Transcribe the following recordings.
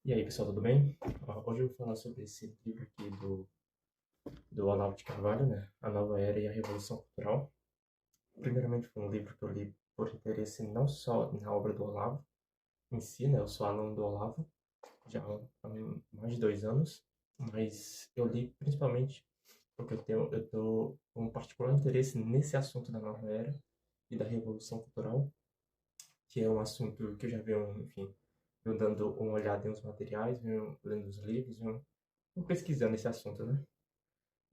E aí, pessoal, tudo bem? Hoje eu vou falar sobre esse livro aqui do Olavo de Carvalho, né? A Nova Era e a Revolução Cultural. Primeiramente, foi um livro que eu li por interesse não só na obra do Olavo em si, né? Eu sou aluno do Olavo já há mais de 2 anos, mas eu li principalmente porque eu tô com um particular interesse nesse assunto da Nova Era e da Revolução Cultural, que é um assunto que eu já venho, enfim, eu dando uma olhada em uns materiais, venho lendo os livros, venho pesquisando esse assunto, né?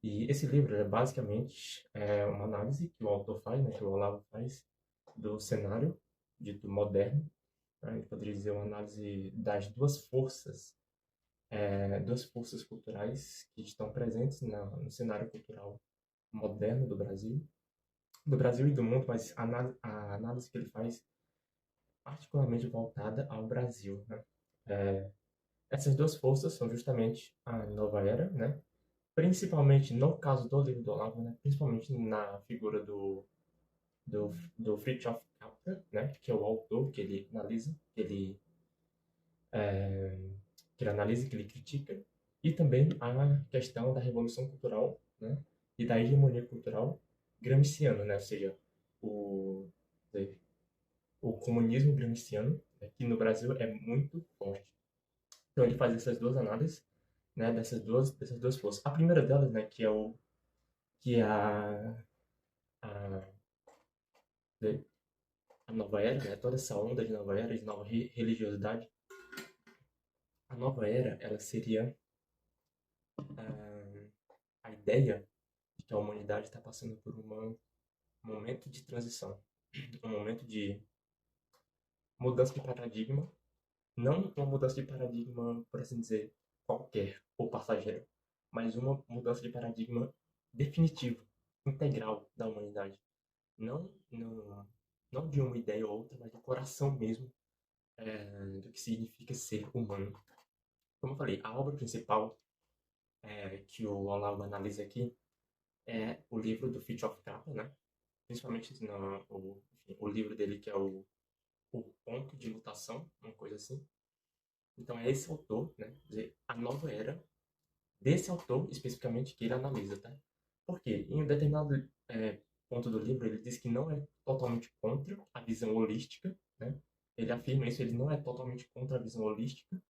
E esse livro é basicamente uma análise que o autor faz, né, que o Olavo faz, do cenário dito moderno. Né? A gente poderia dizer uma análise das duas forças culturais que estão presentes no cenário cultural moderno do Brasil e do mundo, mas a análise que ele faz particularmente voltada ao Brasil, né? É, essas duas forças são justamente a Nova Era, né? Principalmente no caso do livro do Olavo, né? Principalmente na figura do Fritjof Capra, né? Que é o autor que ele analisa, que ele critica, e também a questão da Revolução Cultural, né? E da hegemonia cultural gramsciana, né? Ou seja, o, o comunismo gramsciano, aqui no Brasil é muito forte. Então ele faz essas duas análises, né? Dessas duas forças. A primeira delas, né? Que é a a nova era, né? Toda essa onda de nova era, de nova religiosidade. A nova era, ela seria a ideia de que a humanidade está passando por um momento de transição, um momento de mudança de paradigma, não uma mudança de paradigma, por assim dizer, qualquer ou passageira, mas uma mudança de paradigma definitivo, integral da humanidade. Não, não, não de uma ideia ou outra, mas do coração mesmo, do que significa ser humano. Como eu falei, a obra principal que o Olavo analisa aqui é o livro do Fritjof Capra, né? Principalmente enfim, o livro dele que é o Ponto de Mutação, uma coisa assim. Então é esse autor, né? Quer dizer, a nova era desse autor especificamente que ele analisa, tá? Porque em um determinado ponto do livro ele diz que não é totalmente contra a visão holística, né? Ele afirma isso, ele não é totalmente contra a visão holística,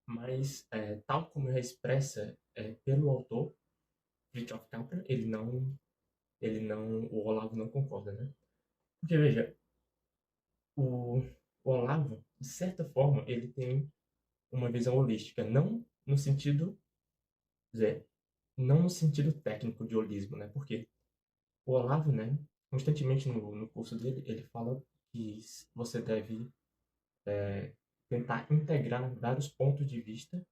mas tal como é expressa pelo autor, Fritjof Capra, o Olavo não concorda, né? Porque, veja, o, o Olavo, de certa forma, ele tem uma visão holística, Zé, não no sentido técnico de holismo, né? Porque o Olavo, né, constantemente no curso dele, ele fala que você deve tentar integrar vários pontos de vista,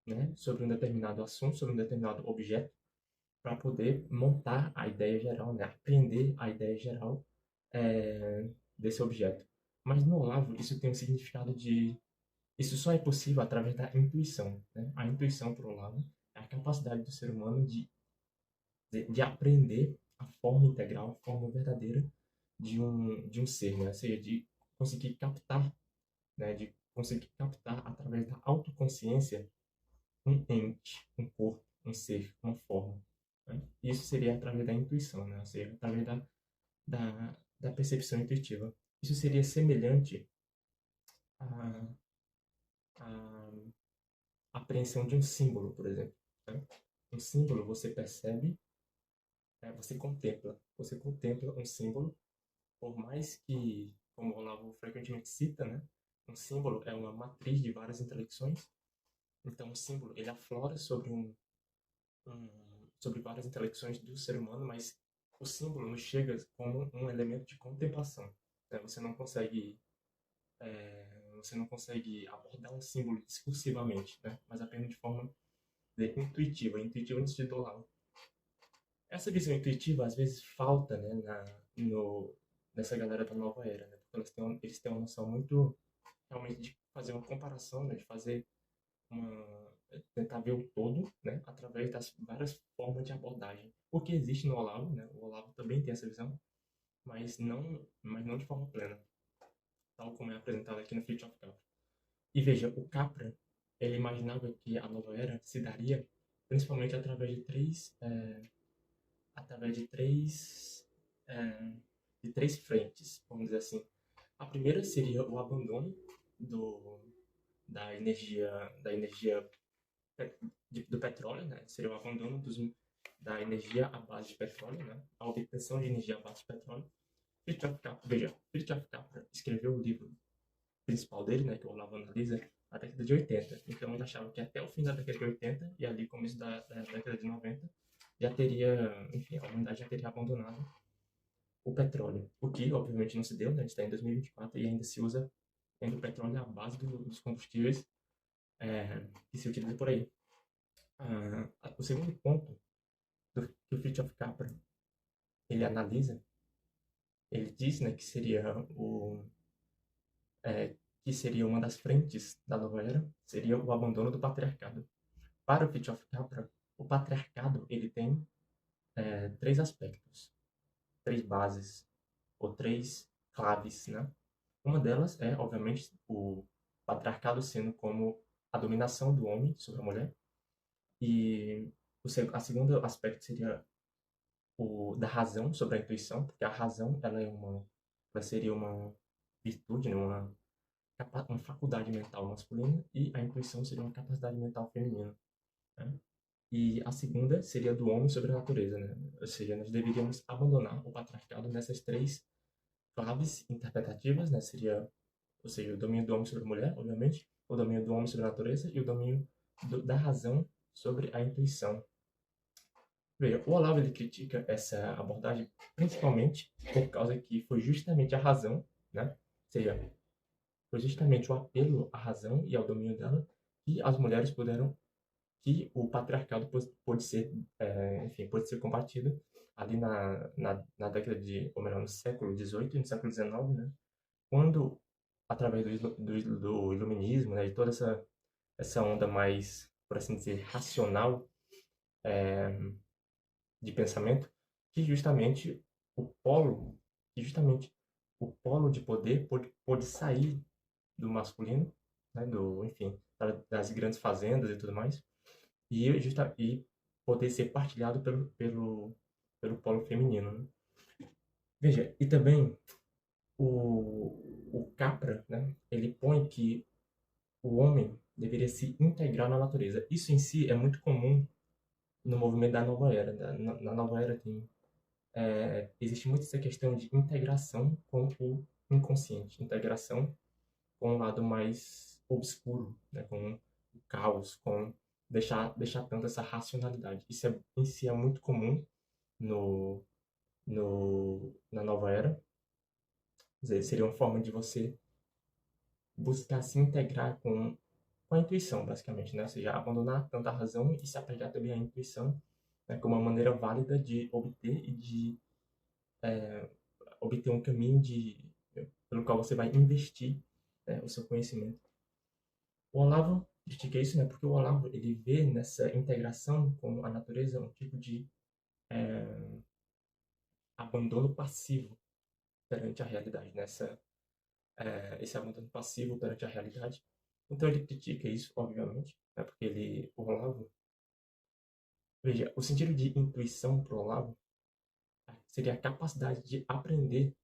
né, sobre um determinado assunto, sobre um determinado objeto, para poder montar a ideia geral, né, apreender a ideia geral desse objeto. Mas no Olavo, isso tem um significado de. Isso só é possível através da intuição. Né? A intuição, por um lado, é a capacidade do ser humano de aprender a forma integral, a forma verdadeira de um ser, né? Ou seja, de conseguir captar, né? De conseguir captar através da autoconsciência um ente, um corpo, um ser, uma forma. Né? Isso seria através da intuição, né? Ou seja, através da percepção intuitiva. Isso seria semelhante à, à apreensão de um símbolo, por exemplo. Né? Um símbolo você percebe, você contempla um símbolo, por mais que, como o Olavo frequentemente cita, né? Um símbolo é uma matriz de várias intelecções. Então, o símbolo ele aflora sobre várias intelecções do ser humano, mas o símbolo nos chega como um elemento de contemplação. Né? Você não consegue abordar um símbolo discursivamente, né? Mas apenas de forma intuitiva no sentido Olavo. Essa visão intuitiva às vezes falta, né, nessa galera da nova era, né? Porque eles têm uma noção muito realmente de fazer uma comparação, né, de fazer tentar ver o todo, né, através das várias formas de abordagem. O que existe no Olavo, né? O Olavo também tem essa visão, mas não de forma plena, tal como é apresentado aqui no Fritjof Capra. E veja, o Capra, ele imaginava que a nova era se daria principalmente através é, de três frentes, vamos dizer assim. A primeira seria o abandono do, da energia do petróleo, né? Seria o abandono da energia à base de petróleo, né? A obtenção de energia à base de petróleo. Fritjof Capra escreveu o livro principal dele, né, que o Olavo analisa, na década de 80. Então ele achava que até o fim da década de 80 e ali começo da década de 90 já teria, enfim, a humanidade já teria abandonado o petróleo. O que, obviamente, não se deu, né? A gente está em 2024 e ainda se usa ainda o petróleo à base dos combustíveis que se utiliza por aí. O segundo ponto que o Fritjof Capra ele analisa, ele diz, né, que seria uma das frentes da nova era, seria o abandono do patriarcado. Para o Fritjof Capra, o patriarcado ele tem três aspectos, três bases ou três claves, né? Uma delas é, obviamente, o patriarcado sendo como a dominação do homem sobre a mulher, e a segunda aspecto seria o da razão sobre a intuição, porque a razão ela seria uma virtude, né? Uma faculdade mental masculina, e a intuição seria uma capacidade mental feminina, né? E a segunda seria do homem sobre a natureza, né? Ou seja, nós deveríamos abandonar o patriarcado nessas três claves interpretativas, né? Ou seja, o domínio do homem sobre a mulher, obviamente, o domínio do homem sobre a natureza e o domínio da razão sobre a intuição. Veja, o Olavo ele critica essa abordagem principalmente por causa que foi justamente a razão, né? Ou seja, foi justamente o apelo à razão e ao domínio dela que as mulheres puderam, que o patriarcado pôde ser, enfim, pôde ser combatido ali na década de, ou melhor, no século XVIII e no século XIX, né? Quando, através do iluminismo, né, de toda essa onda mais, por assim dizer, racional de pensamento, que justamente o polo, que justamente o polo de poder pôde sair do masculino, né, enfim, das grandes fazendas e tudo mais, e poder ser partilhado pelo polo feminino, né? Veja, e também o Capra, né, ele põe que o homem deveria se integrar na natureza. Isso em si é muito comum no movimento da nova era. Na nova era existe muito essa questão de integração com o inconsciente, integração com o lado mais obscuro, né, com o caos, com deixar tanto essa racionalidade. Isso em si é muito comum no, na nova era. Quer dizer, seria uma forma de você buscar se integrar com a intuição, basicamente, né? Ou seja, abandonar tanto a razão e se apegar também à intuição, né, como uma maneira válida de obter e de obter um caminho pelo qual você vai investir, né, o seu conhecimento. O Olavo critica isso, né, porque o Olavo ele vê nessa integração com a natureza um tipo de abandono passivo perante a realidade, esse abandono passivo perante a realidade. Então ele critica isso, obviamente, né, porque o Olavo, veja, o sentido de intuição para o Olavo seria a capacidade de aprender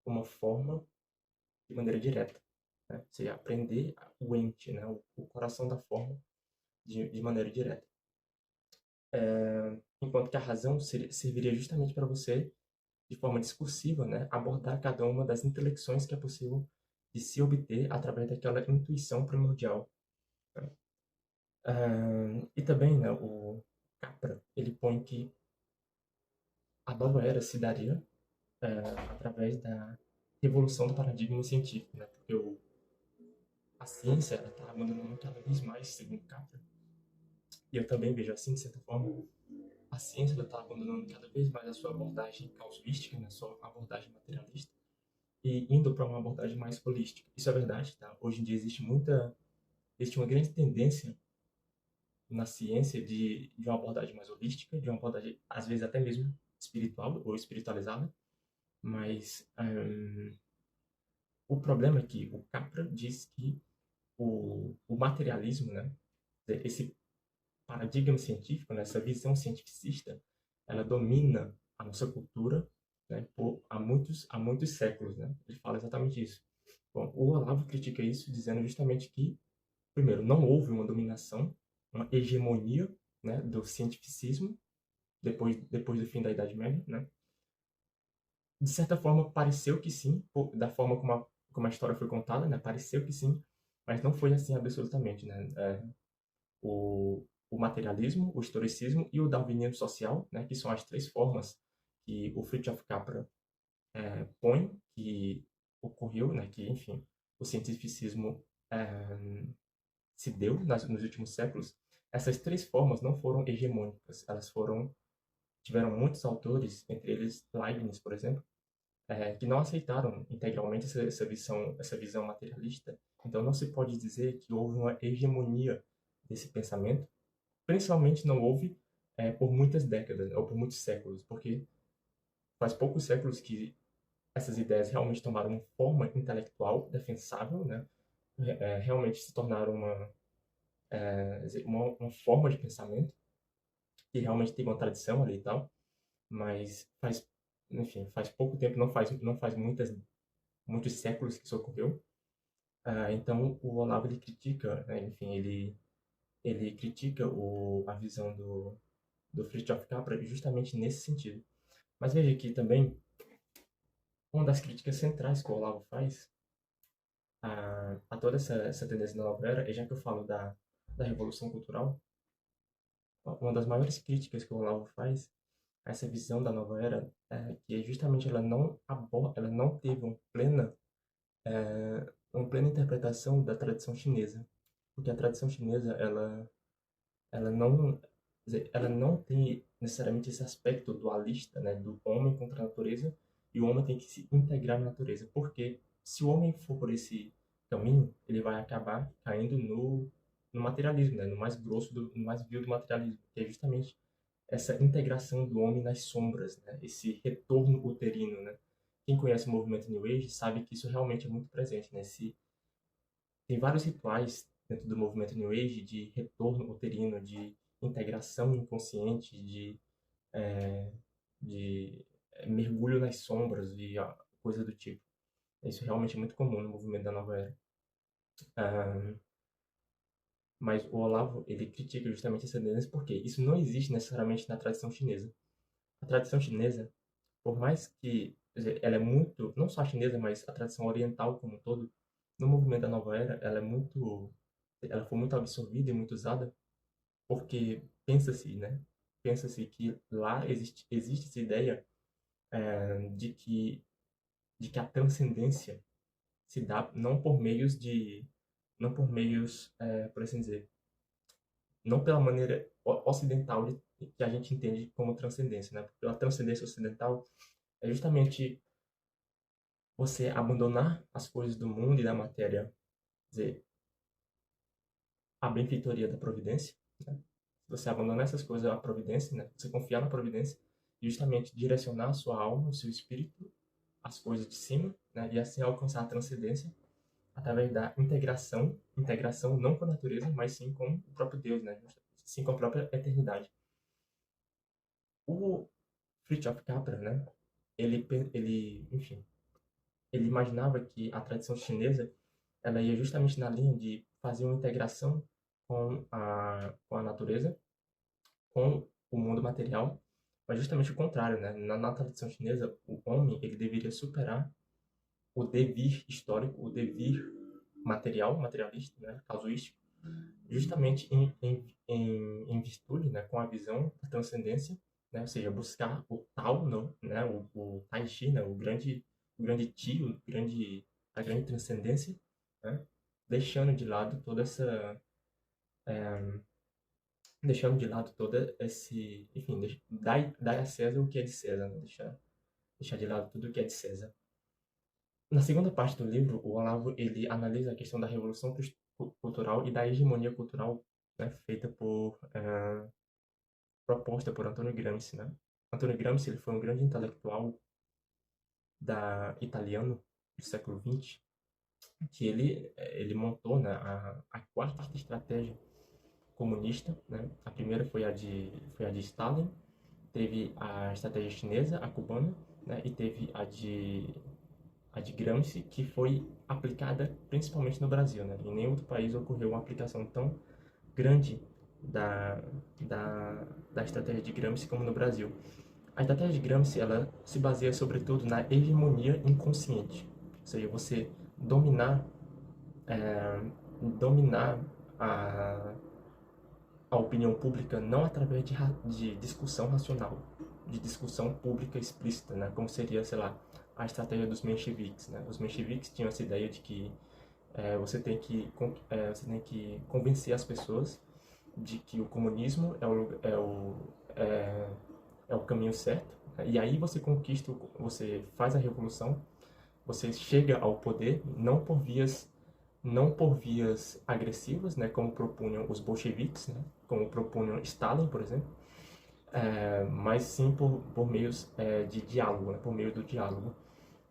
uma forma de maneira direta, né? Ou seja, aprender o ente, né? O coração da forma de maneira direta. Enquanto que a razão serviria justamente para você, de forma discursiva, né? Abordar cada uma das intelecções que é possível de se obter através daquela intuição primordial, né? E também, né, o Capra, ele põe que a nova era se daria através da revolução do paradigma científico, né? Porque a ciência está abandonando cada vez mais, segundo Capra, e eu também vejo assim, de certa forma, a ciência está abandonando cada vez mais a sua abordagem casuística, né, a sua abordagem materialista, e indo para uma abordagem mais holística. Isso é verdade, tá? Hoje em dia existe uma grande tendência na ciência de uma abordagem mais holística, de uma abordagem, às vezes, até mesmo espiritual ou espiritualizada, mas o problema é que o Capra diz que o materialismo, né? Esse paradigma científico, né? Essa visão cientificista, ela domina a nossa cultura, né? Há muitos séculos, né? Ele fala exatamente isso. Bom, o Olavo critica isso dizendo justamente que, primeiro, não houve uma dominação, uma hegemonia, né, do cientificismo depois do fim da Idade Média, né? De certa forma, pareceu que sim, da forma como a história foi contada, né? Pareceu que sim, mas não foi assim absolutamente, né? O materialismo, o historicismo e o darwinismo social, né? Que são as três formas que o Fritjof Capra põe que ocorreu, né? Que, enfim, o cientificismo se deu nos últimos séculos. Essas três formas não foram hegemônicas, elas tiveram muitos autores, entre eles Leibniz, por exemplo, que não aceitaram integralmente essa visão materialista. Então, não se pode dizer que houve uma hegemonia desse pensamento. Principalmente não houve por muitas décadas, ou por muitos séculos, porque faz poucos séculos que essas ideias realmente tomaram uma forma intelectual defensável, né? Realmente se tornaram uma forma de pensamento que realmente tem uma tradição ali e tal, mas enfim, faz pouco tempo, não faz muitos séculos que isso ocorreu. Então, o Olavo, ele critica, né, enfim, ele critica a visão do Fritjof Capra justamente nesse sentido. Mas veja que também, uma das críticas centrais que o Olavo faz a toda essa tendência da nova era, e já que eu falo da Revolução Cultural, uma das maiores críticas que o Olavo faz a essa visão da nova era é que justamente ela não teve uma plena interpretação da tradição chinesa. Porque a tradição chinesa, ela não, quer dizer, ela não tem necessariamente esse aspecto dualista, né, do homem contra a natureza, e o homem tem que se integrar na natureza, porque se o homem for por esse caminho, ele vai acabar caindo no materialismo, né, no mais grosso, no mais vil do materialismo, que é justamente essa integração do homem nas sombras, né, esse retorno uterino, né. Quem conhece o movimento New Age sabe que isso realmente é muito presente, né, tem vários rituais dentro do movimento New Age de retorno uterino, de integração inconsciente, é, de mergulho nas sombras e coisa do tipo. Isso realmente é muito comum no movimento da Nova Era. Ah, mas o Olavo, ele critica justamente essa tendência porque isso não existe necessariamente na tradição chinesa. A tradição chinesa, por mais que quer dizer, ela é muito, não só a chinesa, mas a tradição oriental como um todo, no movimento da Nova Era, ela foi muito absorvida e muito usada porque né? Pensa-se que lá existe essa ideia de que a transcendência se dá não por meios, por assim dizer, não pela maneira ocidental que a gente entende como transcendência, né? Porque a transcendência ocidental é justamente você abandonar as coisas do mundo e da matéria, quer dizer, a benfeitoria da providência, né? Você abandonar essas coisas à providência, né? Você confiar na providência e justamente direcionar a sua alma, o seu espírito, as coisas de cima, né? E assim alcançar a transcendência através da integração não com a natureza, mas sim com o próprio Deus, né? Sim com a própria eternidade. O Fritjof Capra, né? Enfim, ele imaginava que a tradição chinesa ela ia justamente na linha de fazer uma integração com a natureza, com o mundo material, mas justamente o contrário, né? Na tradição chinesa, o homem ele deveria superar o devir histórico, o devir materialista, né? Casuístico, justamente em virtude, né? Com a visão da transcendência, né? Ou seja, buscar o Tao, não, né? O Tai Chi, né? O grande Ti, a grande transcendência, né? Deixando de lado toda essa deixando de lado toda esse, enfim, dar a César o que é de César, né? Deixar de lado tudo o que é de César. Na segunda parte do livro, o Olavo ele analisa a questão da revolução cultural e da hegemonia cultural, né, proposta por Antonio Gramsci, né? Antonio Gramsci ele foi um grande intelectual italiano do século XX que ele montou, né, a quarta estratégia comunista, né? A primeira foi a de Stalin, teve a estratégia chinesa, a cubana, né? E teve a de Gramsci, que foi aplicada principalmente no Brasil, né? Em nenhum outro país ocorreu uma aplicação tão grande da, da, da estratégia de Gramsci como no Brasil. A estratégia de Gramsci, ela se baseia sobretudo na hegemonia inconsciente, ou seja, você é, dominar a, a opinião pública não através de discussão racional, de discussão pública explícita, né? Como seria, sei lá, a estratégia dos mencheviques, né? Os mencheviques tinham essa ideia de que você tem que convencer as pessoas de que o comunismo é, é o caminho certo, né? E aí você conquista, você faz a revolução, você chega ao poder não por vias agressivas, né, como propunham os bolcheviques, né, como propunham Stalin, por exemplo, mas sim por meios de diálogo, né, por meio do diálogo.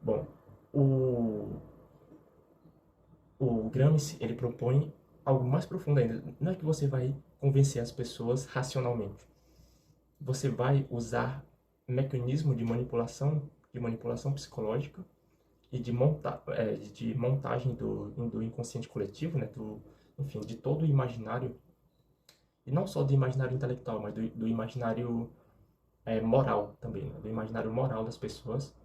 Bom, o, o Gramsci, ele propõe algo mais profundo ainda. Não é que você vai convencer as pessoas racionalmente. Você vai usar mecanismo de manipulação psicológica e de montagem do inconsciente coletivo, né, enfim, de todo o imaginário, e não só do imaginário intelectual, mas do imaginário moral também, né, do imaginário moral das pessoas,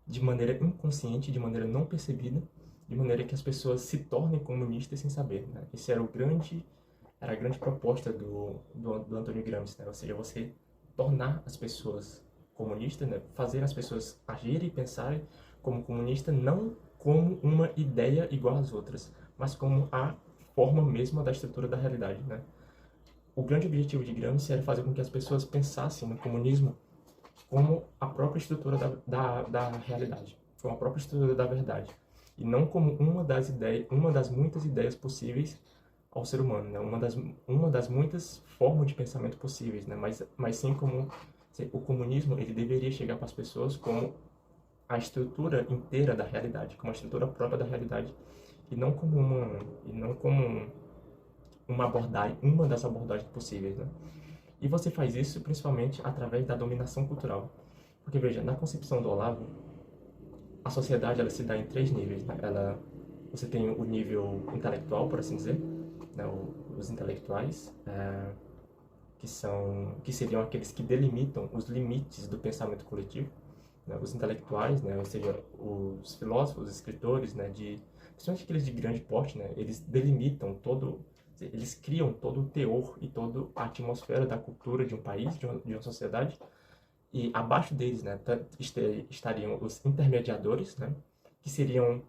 de maneira inconsciente, de maneira não percebida, de maneira que as pessoas se tornem comunistas sem saber, né? Esse era a grande proposta do Antônio Gramsci, né? Ou seja, você tornar as pessoas comunistas, né? Fazer as pessoas agirem e pensarem como comunista, não como uma ideia igual às outras, mas como a forma mesma da estrutura da realidade, né? O grande objetivo de Gramsci era fazer com que as pessoas pensassem no comunismo como a própria estrutura da realidade, como a própria estrutura da verdade, e não como uma das muitas ideias possíveis ao ser humano, né? Uma das muitas formas de pensamento possíveis, né? Mas sim como o comunismo, ele deveria chegar para as pessoas como a estrutura inteira da realidade, como a estrutura própria da realidade, e não como uma das abordagens possíveis, né? E você faz isso principalmente através da dominação cultural. Porque veja, na concepção do Olavo, a sociedade ela se dá em três níveis, né? Você tem o nível intelectual, por assim dizer, né? Os intelectuais, que seriam aqueles que delimitam os limites do pensamento coletivo, né? Os intelectuais, né? Ou seja, os filósofos, os escritores, né? Principalmente aqueles de grande porte, né? Eles criam todo o teor e toda a atmosfera da cultura de um país, de uma sociedade, e abaixo deles, né, estariam os intermediadores, né, que seriam,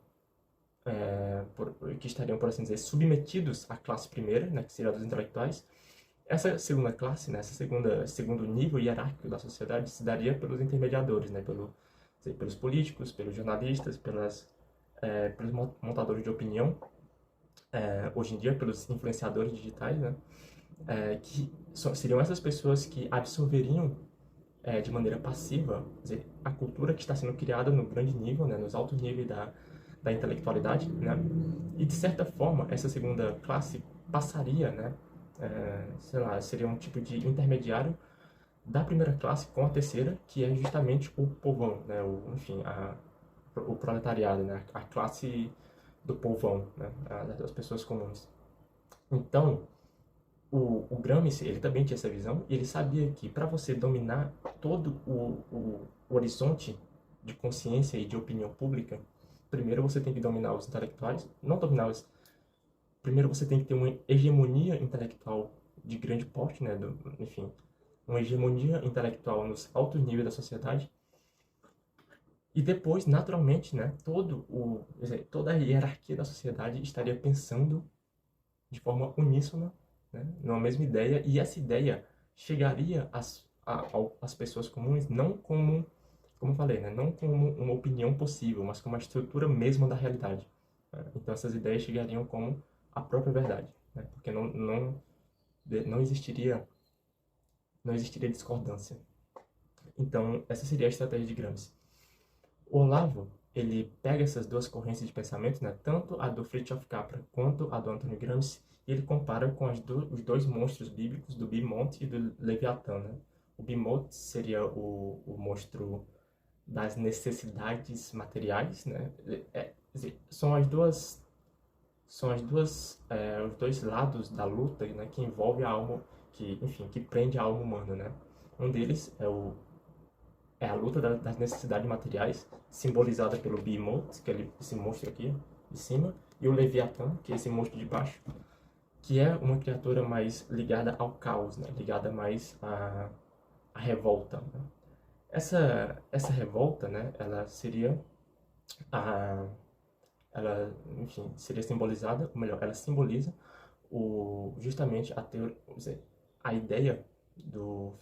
que estariam, por assim dizer, submetidos à classe primeira, né, que seria a dos intelectuais. Essa segunda classe, né, segundo nível hierárquico da sociedade, se daria pelos intermediadores, né, pelos políticos, pelos jornalistas, pelos montadores de opinião, hoje em dia pelos influenciadores digitais, né, seriam essas pessoas que absorveriam de maneira passiva, quer dizer, a cultura que está sendo criada no grande nível, né, nos altos níveis da intelectualidade, né, e de certa forma essa segunda classe passaria, né, sei lá, seria um tipo de intermediário da primeira classe com a terceira, que é justamente o povão, né, enfim, o proletariado, né, a classe do povão, né, das pessoas comuns. Então, o Gramsci, ele também tinha essa visão, e ele sabia que para você dominar todo o horizonte de consciência e de opinião pública, primeiro você tem que dominar os intelectuais, não dominá-los, primeiro você tem que ter uma hegemonia intelectual de grande porte, né, enfim, uma hegemonia intelectual nos altos níveis da sociedade, e depois, naturalmente, né, quer dizer, toda a hierarquia da sociedade estaria pensando de forma uníssona, né, numa mesma ideia, e essa ideia chegaria às pessoas comuns não como eu falei, né, não como uma opinião possível, mas como a estrutura mesma da realidade. Né? Então essas ideias chegariam como a própria verdade, né, porque não existiria, não existiria discordância. Então essa seria a estratégia de Gramsci. O Olavo, ele pega essas duas correntes de pensamento, né, tanto a do Fritjof Capra quanto a do Antônio Gramsci, e ele compara com os dois monstros bíblicos do Bimont e do Leviatã, né? O Bimont seria o monstro das necessidades materiais, né? Quer dizer, os dois lados da luta, né, que envolve a alma, que, enfim, que prende a alma humana, né? Um deles é a luta das necessidades materiais, simbolizada pelo Behemoth, que é esse monstro aqui de cima, e o Leviatã, que é esse monstro de baixo, que é uma criatura mais ligada ao caos, né? Ligada mais à revolta, né? Essa revolta, né, ela seria a ela, enfim, seria simbolizada, ou melhor, ela simboliza justamente a ideia do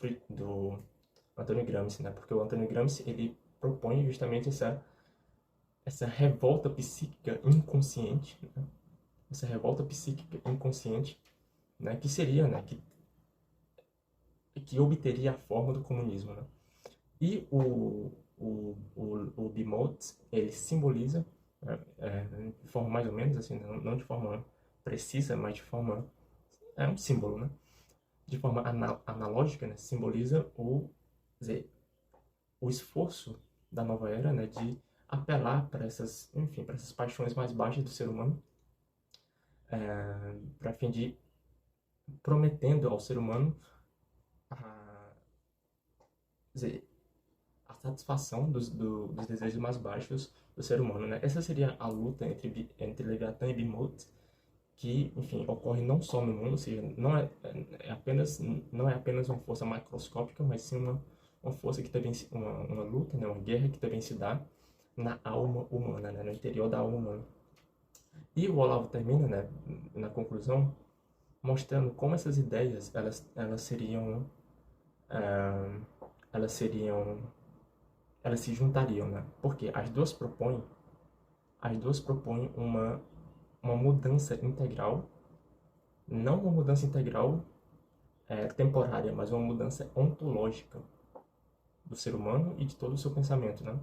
Antônio Gramsci, né? Porque o Antônio Gramsci, ele propõe justamente essa revolta psíquica inconsciente, né? Essa revolta psíquica inconsciente, né? Que seria, né? Que obteria a forma do comunismo, né? E o Bimote, ele simboliza, né, de forma mais ou menos assim, não de forma precisa, mas de forma, é um símbolo, né? De forma analógica, né? Simboliza quer dizer, o esforço da nova era, né? De apelar para essas, enfim, para essas paixões mais baixas do ser humano, para fim de prometendo ao ser humano a, dizer, a satisfação dos desejos mais baixos do ser humano, né? Essa seria a luta entre Leviatã e Behemoth, que, enfim, ocorre não só no mundo, ou seja, não é apenas uma força macroscópica, mas sim uma força que também, uma luta, né? Uma guerra que também se dá na alma humana, né? No interior da alma humana. E o Olavo termina, né, na conclusão, mostrando como essas ideias, ah, elas seriam elas se juntariam, né? Porque as duas propõem uma mudança integral, não uma mudança integral temporária, mas uma mudança ontológica do ser humano e de todo o seu pensamento, né?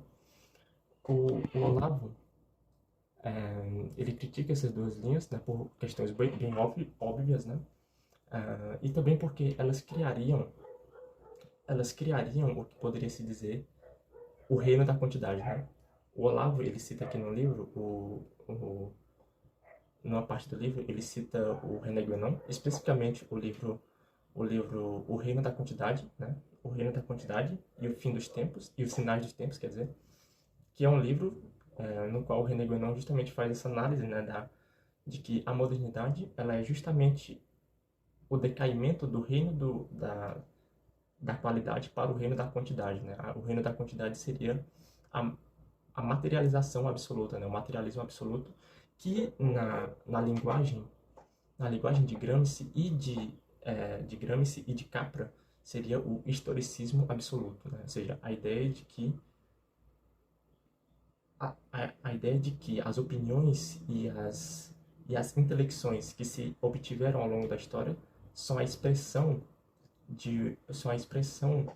O Olavo, ele critica essas duas linhas, né, por questões bem óbvias, né? E também porque elas criariam o que poderia se dizer o reino da quantidade, né? O Olavo, ele cita aqui no livro, numa parte do livro, ele cita o René Guénon, especificamente o livro O Reino da Quantidade, né? O Reino da Quantidade e o Fim dos Tempos, e os Sinais dos Tempos, quer dizer, que é um livro no qual o René Guénon justamente faz essa análise, né, de que a modernidade, ela é justamente o decaimento do reino da qualidade para o reino da quantidade, né? O reino da quantidade seria a, a materialização absoluta, né? O materialismo absoluto, que na linguagem de Gramsci de Gramsci e de Capra, seria o historicismo absoluto, né? Ou seja, a ideia de que a ideia de que as opiniões e as intelecções que se obtiveram ao longo da história são a expressão são a expressão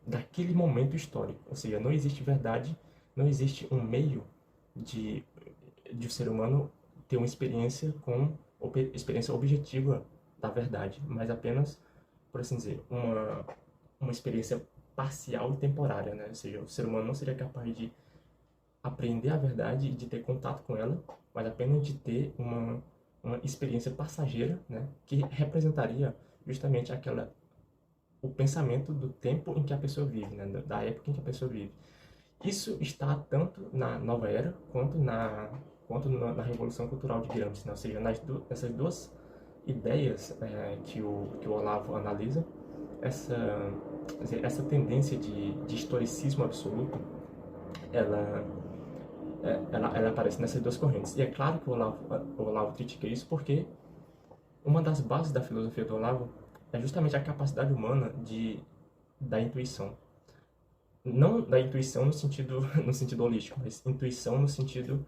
daquele momento histórico. Ou seja, não existe verdade, não existe um meio de, de o ser humano ter uma experiência experiência objetiva da verdade, mas apenas, por assim dizer, uma experiência parcial e temporária, né? Ou seja, o ser humano não seria capaz de aprender a verdade e de ter contato com ela, mas apenas de ter uma experiência passageira, né? Que representaria justamente o pensamento do tempo em que a pessoa vive, né? Da época em que a pessoa vive. Isso está tanto na Nova Era quanto na Revolução Cultural de Gramsci, né? Ou seja, nessas duas ideias que o Olavo analisa, essa, essa tendência de historicismo absoluto, ela, ela aparece nessas duas correntes. E é claro que o Olavo critica isso porque uma das bases da filosofia do Olavo é justamente a capacidade humana da intuição. Não da intuição no sentido, no sentido holístico, mas intuição no sentido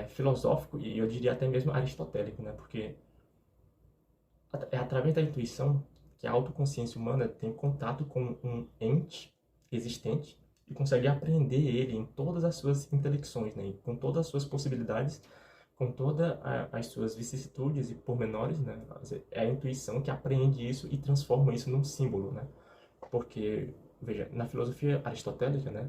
filosófico e eu diria até mesmo aristotélico, né? Porque é através da intuição que a autoconsciência humana tem contato com um ente existente e consegue apreender ele em todas as suas intelecções, né? Com todas as suas possibilidades, com todas as suas vicissitudes e pormenores, né? É a intuição que apreende isso e transforma isso num símbolo, né? Porque, veja, na filosofia aristotélica, né?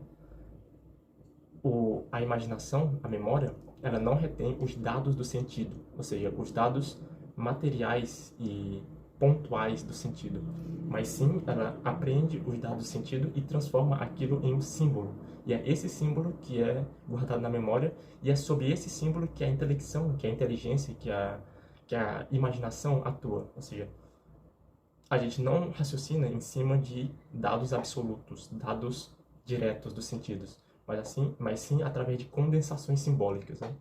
A imaginação, a memória, ela não retém os dados do sentido, ou seja, os dados materiais e pontuais do sentido, mas sim ela apreende os dados do sentido e transforma aquilo em um símbolo. E é esse símbolo que é guardado na memória, e é sobre esse símbolo que a intelecção, que a inteligência, que a imaginação atua. Ou seja, a gente não raciocina em cima de dados absolutos, dados diretos dos sentidos, mas sim através de condensações simbólicas, né?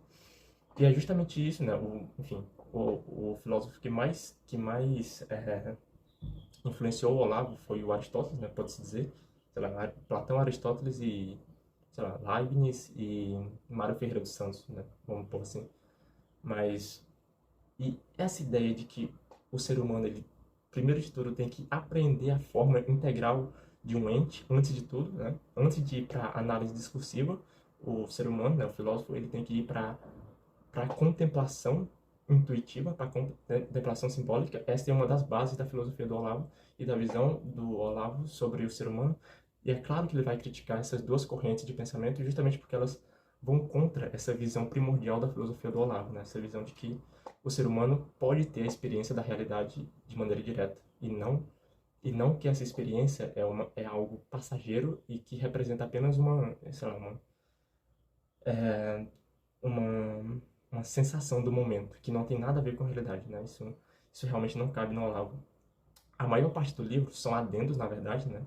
E é justamente isso, né? Enfim, o filósofo que mais influenciou o Olavo foi o Aristóteles, né? Pode-se dizer, sei lá, Platão, Aristóteles e, sei lá, Leibniz e Mário Ferreira dos Santos, né? Vamos pôr assim. Mas e essa ideia de que o ser humano, ele, primeiro de tudo, tem que aprender a forma integral de um ente, antes de tudo, né? Antes de ir para a análise discursiva, o ser humano, né, o filósofo, ele tem que ir para a contemplação intuitiva, para a contemplação simbólica. Essa é uma das bases da filosofia do Olavo e da visão do Olavo sobre o ser humano. E é claro que ele vai criticar essas duas correntes de pensamento justamente porque elas vão contra essa visão primordial da filosofia do Olavo, né? Essa visão de que o ser humano pode ter a experiência da realidade de maneira direta e não que essa experiência é algo passageiro e que representa apenas sei lá, é, uma, uma sensação do momento, que não tem nada a ver com a realidade, né? Isso realmente não cabe no Olavo. A maior parte do livro são adendos, na verdade, né?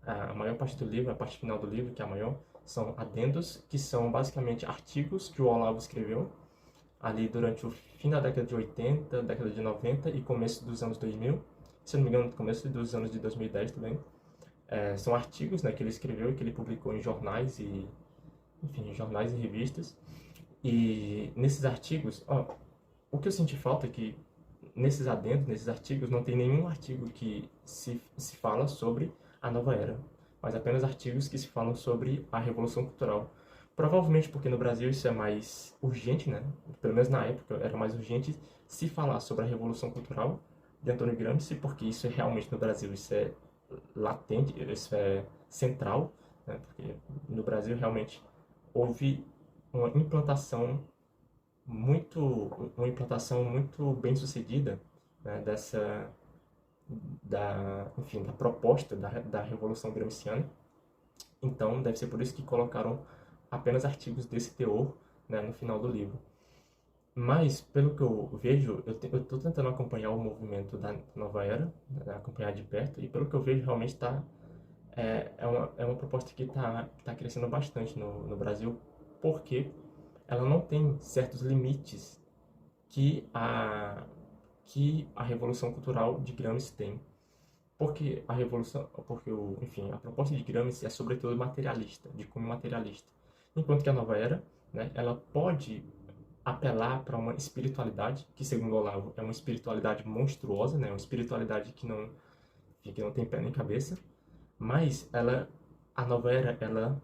A maior parte do livro, a parte final do livro, que é a maior, são adendos, que são basicamente artigos que o Olavo escreveu ali durante o fim da década de 80, década de 90 e começo dos anos 2000. Se não me engano, começo dos anos de 2010 também. São artigos, né, que ele escreveu e que ele publicou em jornais e, enfim, jornais e revistas. E nesses artigos, ó, o que eu senti falta é que nesses adendos, nesses artigos, não tem nenhum artigo que se fala sobre a nova era, mas apenas artigos que se falam sobre a Revolução Cultural. Provavelmente porque no Brasil isso é mais urgente, né? Pelo menos na época era mais urgente se falar sobre a Revolução Cultural de Antônio Gramsci, porque isso é realmente no Brasil, isso é latente, isso é central, né? Porque no Brasil realmente houve uma implantação muito bem sucedida, né, enfim, da proposta da Revolução Gramsciana. Então, deve ser por isso que colocaram apenas artigos desse teor, né, no final do livro. Mas, pelo que eu vejo, eu estou tentando acompanhar o movimento da Nova Era, né, acompanhar de perto, e pelo que eu vejo, realmente é uma proposta que tá crescendo bastante no Brasil, porque ela não tem certos limites que a Revolução Cultural de Gramsci tem. Enfim, a proposta de Gramsci é sobretudo materialista, de cunho materialista. Enquanto que a Nova Era, né, ela pode apelar para uma espiritualidade, que segundo Olavo é uma espiritualidade monstruosa, né, uma espiritualidade que não tem pé nem cabeça, mas a Nova Era, ela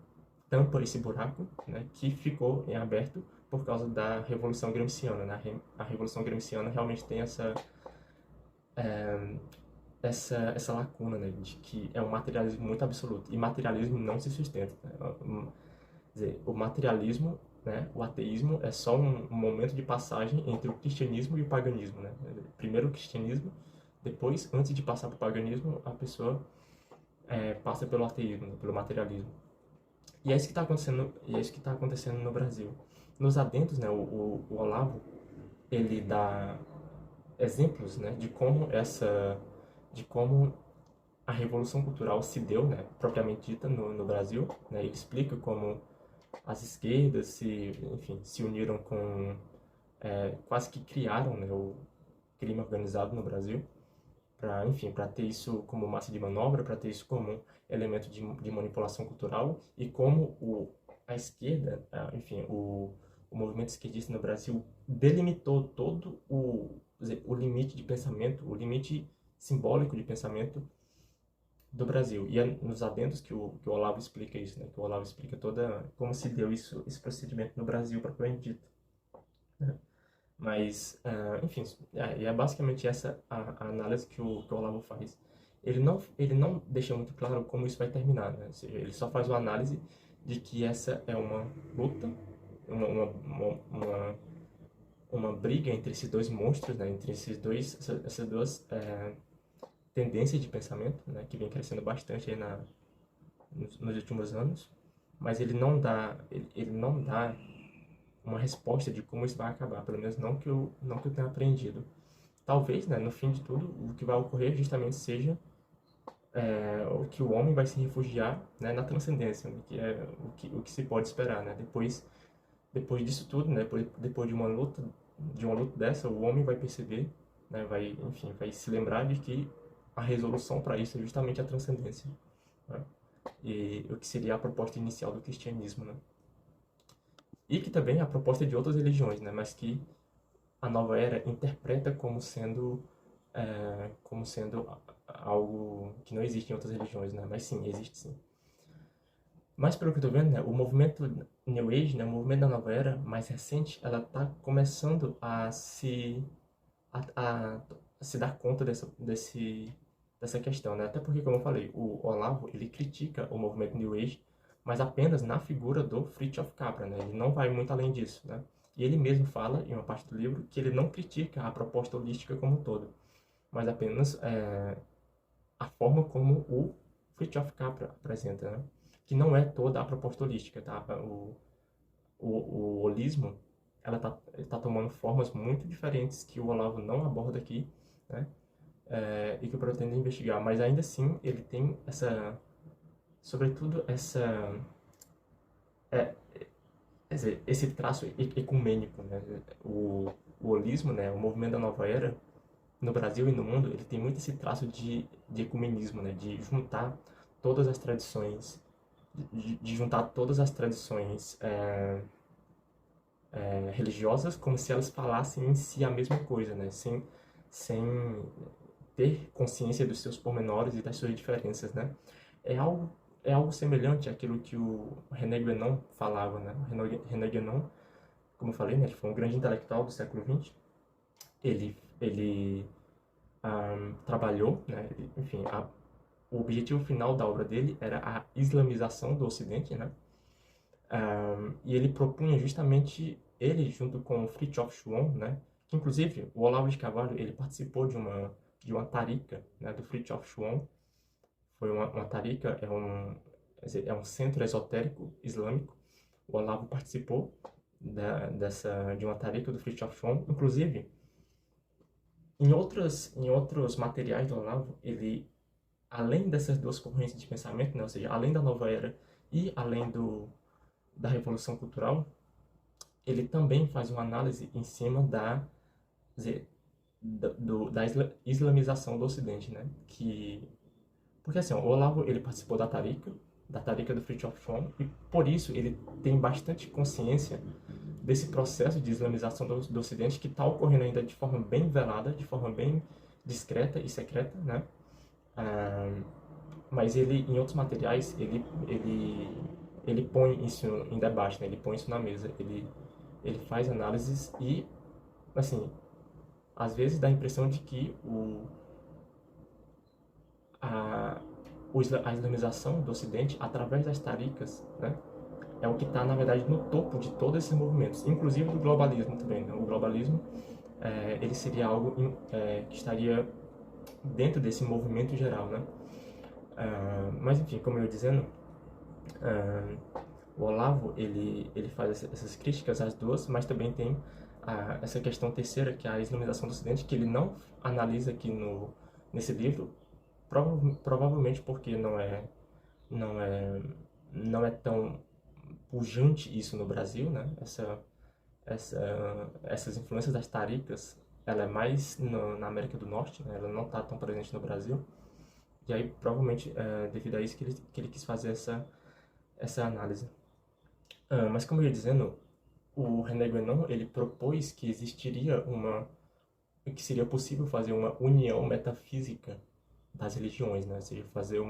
tampa esse buraco, né, que ficou em aberto por causa da Revolução Gramsciana, né? A Revolução Gramsciana realmente tem essa lacuna, né, de que é um materialismo muito absoluto, e materialismo não se sustenta, né? Quer dizer, o materialismo, né, o ateísmo é só um momento de passagem entre o cristianismo e o paganismo, né? Primeiro o cristianismo, depois, antes de passar para o paganismo, a pessoa passa pelo ateísmo, né, pelo materialismo. E é isso que está acontecendo, e é isso que está acontecendo no Brasil. Nos adendos, né, o Olavo, ele dá exemplos, né, de como a revolução cultural se deu, né, propriamente dita no Brasil, né. Ele explica como as esquerdas enfim, se uniram quase que criaram, né, o crime organizado no Brasil, para, enfim, para ter isso como massa de manobra, para ter isso como elemento de manipulação cultural, e como a esquerda, enfim, o movimento esquerdista no Brasil delimitou todo o limite de pensamento, o limite simbólico de pensamento do Brasil. E é nos adendos que o Olavo explica isso, né? Que o Olavo explica toda como se deu esse procedimento no Brasil propriamente dito, né? Mas, enfim, e é basicamente essa a análise que o Olavo faz. Ele não deixa muito claro como isso vai terminar, né? Ou seja, ele só faz uma análise de que essa é uma luta, uma, uma, uma, uma, uma briga entre esses dois monstros, né? Entre essas duas tendências de pensamento, né? Que vem crescendo bastante aí nos últimos anos. Mas ele não dá uma resposta de como isso vai acabar, pelo menos não que eu tenha aprendido. Talvez, né, no fim de tudo, o que vai ocorrer justamente seja o que o homem vai se refugiar, né, na transcendência, né, que é o que se pode esperar, né? Depois disso tudo, né, depois de uma luta dessa, o homem vai perceber, né, enfim, vai se lembrar de que a resolução para isso é justamente a transcendência, né? E o que seria a proposta inicial do cristianismo, né? E que também é a proposta de outras religiões, né? Mas que a nova era interpreta como sendo algo que não existe em outras religiões, né? Mas sim, existe sim. Mas pelo que eu tô vendo, né, o movimento New Age, né, o movimento da nova era mais recente, ela tá começando a se dar conta dessa questão, né? Até porque, como eu falei, o Olavo, ele critica o movimento New Age, mas apenas na figura do Fritjof Capra, né? Ele não vai muito além disso, né? E ele mesmo fala, em uma parte do livro, que ele não critica a proposta holística como um todo, mas apenas a forma como o Fritjof Capra apresenta, né? Que não é toda a proposta holística, tá? O holismo, ele tá tomando formas muito diferentes que o Olavo não aborda aqui, né? E que eu pretendo investigar, mas ainda assim ele tem sobretudo é, quer dizer, esse traço ecumênico, né? O holismo, né? O movimento da nova era no Brasil e no mundo, ele tem muito esse traço de ecumenismo, né? De juntar todas as tradições, de juntar todas as tradições religiosas como se elas falassem em si a mesma coisa, né? Sem ter consciência dos seus pormenores e das suas diferenças, né? É algo, é algo semelhante àquilo que o René Guénon falava, né? O René Guénon, como eu falei, né? Ele foi um grande intelectual do século XX. Ele trabalhou, né? Enfim, o objetivo final da obra dele era a islamização do Ocidente, né? E ele propunha justamente, ele junto com o Fritjof Schuon, né? Que inclusive o Olavo de Carvalho, ele participou de uma tarica, né? Do Fritjof Schuon. Foi uma tarica, é um centro esotérico islâmico. O Olavo participou de uma tarica do Fritjof Schuon. Inclusive, em outros materiais do Olavo, ele, além dessas duas correntes de pensamento, né? Ou seja, além da nova era e além da revolução cultural, ele também faz uma análise em cima quer dizer, da islamização do Ocidente, né? Porque assim, ó, o Olavo, ele participou da tarica do Fritjof Schuon, e por isso ele tem bastante consciência desse processo de islamização do Ocidente que está ocorrendo ainda de forma bem velada, de forma bem discreta e secreta, né? Ah, mas ele, em outros materiais, ele põe isso em debate, né? Ele põe isso na mesa, ele faz análises e, assim, às vezes dá a impressão de que a, a islamização do Ocidente, através das taricas, né? É o que está, na verdade, no topo de todos esses movimentos, inclusive do globalismo também, né? O globalismo, ele seria algo que estaria dentro desse movimento geral, né? Mas, enfim, como eu ia dizendo, o Olavo, ele faz essas críticas às duas, mas também tem essa questão terceira, que é a islamização do Ocidente, que ele não analisa aqui nesse livro, provavelmente porque não é tão pujante isso no Brasil, né? Essas influências das taricas, ela é mais na América do Norte, né? Ela não está tão presente no Brasil. E aí, provavelmente, devido a isso que ele quis fazer essa análise. Mas como eu ia dizendo, o René Guénon, ele propôs que existiria que seria possível fazer uma união metafísica das religiões, né? Ou seja, fazer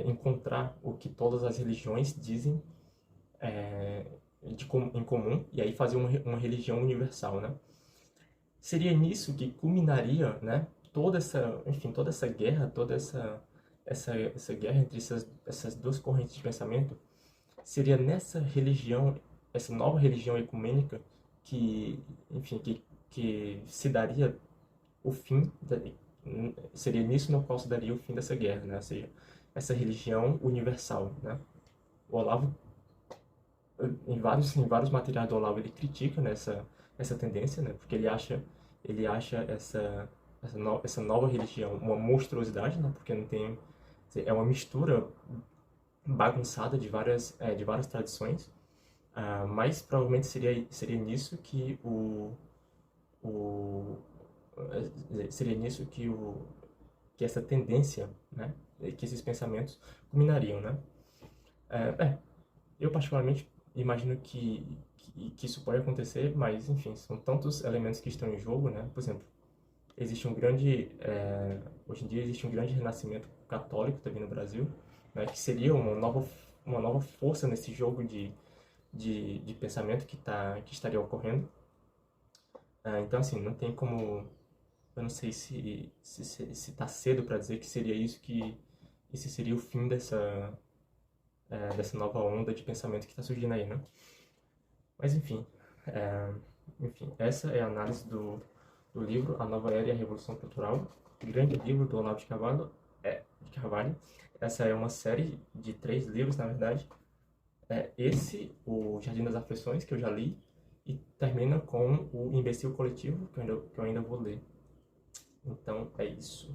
encontrar o que todas as religiões dizem em comum e aí fazer uma religião universal, né? Seria nisso que culminaria, né? Toda essa guerra, essa guerra entre essas duas correntes de pensamento, seria nessa religião, essa nova religião ecumênica que, enfim, que se daria o fim, seria nisso no qual se daria o fim dessa guerra, né? Ou seja, essa religião universal, né? O Olavo, em vários materiais do Olavo, ele critica, né, essa tendência, né? Porque ele acha essa nova religião uma monstruosidade, né? Porque não tem, é uma mistura bagunçada de várias tradições. Mas provavelmente seria nisso que o seria nisso que essa tendência, né, que esses pensamentos culminariam, né? Eu particularmente imagino que isso pode acontecer, mas enfim, são tantos elementos que estão em jogo, né? Por exemplo, existe hoje em dia existe um grande renascimento católico também no Brasil, né, que seria uma nova força nesse jogo de pensamento que estaria ocorrendo. Então, assim, não tem como. Eu não sei se tá cedo para dizer que seria isso que. Esse seria o fim dessa nova onda de pensamento que está surgindo aí, né? Mas, enfim, essa é a análise do livro A Nova Era e a Revolução Cultural, grande livro do Olavo de Carvalho. Essa é uma série de 3 livros, na verdade. O Jardim das Aflições, que eu já li, e termina com o Imbecil Coletivo, que eu ainda vou ler. Então, é isso.